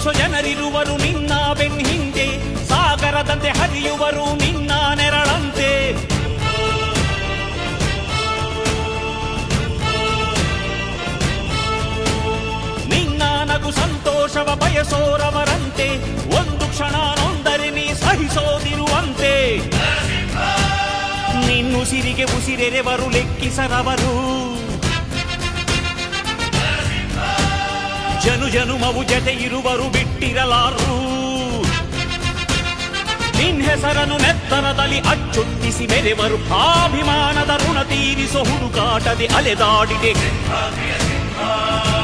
ಪ್ರೀತಿಸೋ ಜನರಿರುವರು ನಿನ್ನ ಬೆನ್ ಹಿಂದೆ, ಸಾಗರದಂತೆ ಹರಿಯುವರು ನಿನ್ನ ನೆರಳಂತೆ. ನಿನ್ನ ನಗು ಸಂತೋಷವ ಬಯಸೋರವರಂತೆ, ಒಂದು ಕ್ಷಣ ನೊಂದರೆ ನೀ ಸಹಿಸೋದಿರುವಂತೆ. ನಿನ್ನುಸಿರಿಗೆ ಉಸಿರೆರೆವರು ಲೆಕ್ಕಿಸರವರು, ಜನು ಜನುಮವು ಜತೆ ಇರುವರು ಬಿಟ್ಟಿರಲಾರು. ನಿನ್ ಹೆಸರನ್ನು ನೆತ್ತರದಲ್ಲಿ ಅಚ್ಚೊತ್ತಿಸಿ ಮೆರೆವರು, ಆಭಿಮಾನದ ಋಣ ತೀರಿಸೋ ಹುಡುಕಾಟದೆ ಅಲೆದಾಡಿದೆ.